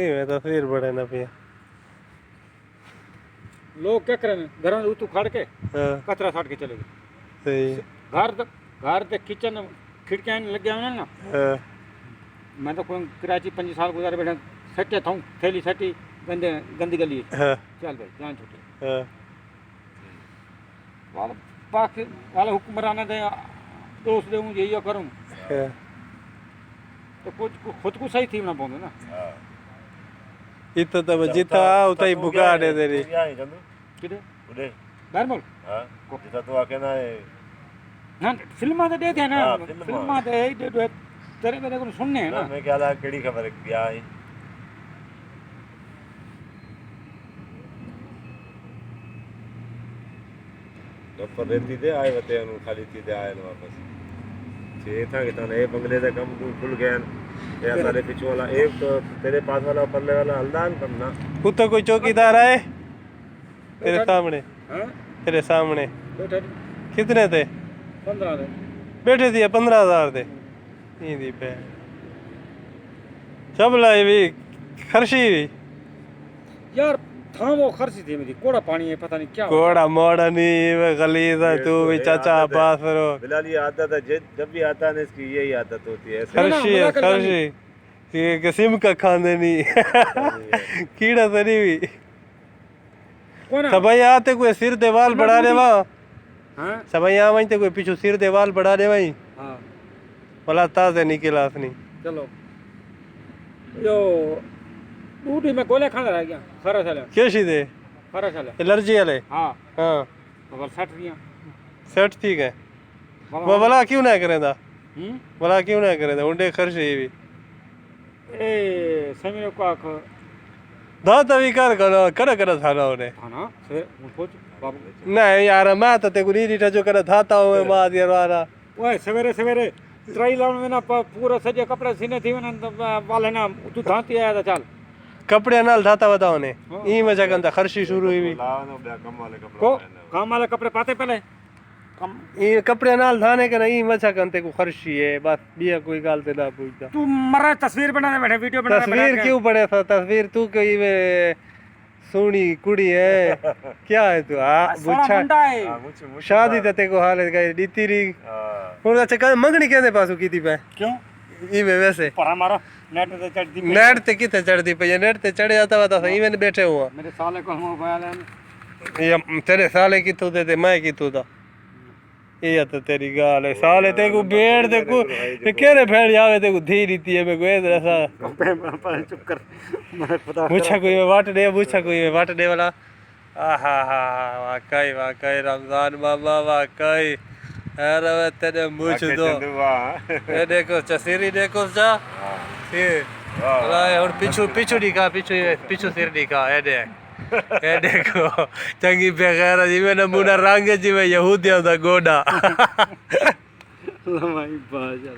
मैं तस्वीर बड़े ना पिया लोग क्या करें घर में उतू खड़ के कचरा साट के चले गए सही घर तक किचन खिड़कियां लग गया ना मैं तो कोई कराची 5 साल गुजारे बैठा सटे था थैली सटी गंदी गली चल भाई जान छुटे वाला हुक्मरान दे दोस्त दे यही करूँ तो कुछ खुद को सही थी ना पौंदे ना इतना तो जिता उता ही बुका दे तेरी किधर उधर बैरमल हां जिता तो आके ना फिल्मा तो दे थे ना फिल्मा तो यही दे तेरे मेरे को सुनने है ना मैं क्या ला केड़ी खबर है क्या है गप्पर देती थे आए बते उन खाली थी दे आए वापस ये था कि तने बंगले का कम खुल गया या सारे पीछे वाला एक तो तेरे पास वाला पल्ले वाला हल्दान कम ना कुत्ता कोई चौकीदार आए तेरे सामने हां तेरे सामने बैठे कितने थे 15 थे बैठे थे 15,000 थे दी पे चबला भी खर्ची भी यार था वो खर्ची थी मेरी कोड़ा पानी है पता नहीं क्या कोड़ा मोड़ा नहीं वे गलीज है तू भी चाचा पास रो बिलाल ये आदत है जब भी आता है ना इसकी यही आदत होती है खर्ची है खर्ची ये किस्म का खाने नहीं कीड़ा तरी भी सब भाई आते कोई सिर देवाल बढ़ा दे वहाँ हाँ सब भाई यहाँ वहीं ते कोई पीछू सिर देवाल बढ़ा दे वहीं हाँ भला ताज़े निकला नहीं चलो यो बूटी में गोले खाने रह गया खरा चले कैसी दे खरा चले एलर्जी वाले हाँ हाँ और 60 दिया सेट ठीक है वो भला क्यों ना करें दा हम्म भला क्यों ना करें दा उन्हें खर्च भी ए समीर को आख दा तभी कर कर था ना उन्हें हाँ ना से पूछ बाबू नहीं यार मैं तो तेरे को नहीं रीटा जो कर था हूँ माँ दिया वाला ओए सवेरे सवेरे ट्राई लाउन में ना पूरा सजे कपड़े सीने थी ना वाले ना तू धांती आया था चल कपड़े नाल धाता बताओ ने ई मजा कंदा खर्ची शुरू हुई को काम वाले कपड़े पाते पहले कम ये कपड़े नाल धाने के नहीं मजा कंते को खर्ची है बस बिया कोई गाल ते ना पूछता तू मरा तस्वीर बनाने बैठे वीडियो बनाने तस्वीर क्यों पड़े था तस्वीर तू कोई सोनी कुड़ी है क्या है तू बुच्छा शादी ते को हाल है डीती री और अच्छा मंगनी कहने पासू की थी पे क्यों ई में वैसे पर हमारा नेट ते किथे चढ़ती पे नेट ते चढ़े जाता था सही में बैठे हुआ मेरे साले को मोबाइल है ये तेरे साले की तू दे मैं की तू था ये तो तेरी गाल है साले ते को बेड़ ते को केरे फैल जावे ते को धी रीती है मैं को ऐसा चुप कर मैं पता पूछा कोई में वाट दे पूछा कोई में वाट दे वाला आहा हा वाकई रमजान मामा वाकई अरे तेरे मुझ दो ये देखो चसीरी देखो जा फिर और पीछू दिखा पीछू सिर दिखा ये देखो चंगी बेगैर जी में नमूना रंग जी में यहूदियों दा गोडा लमाई बाजा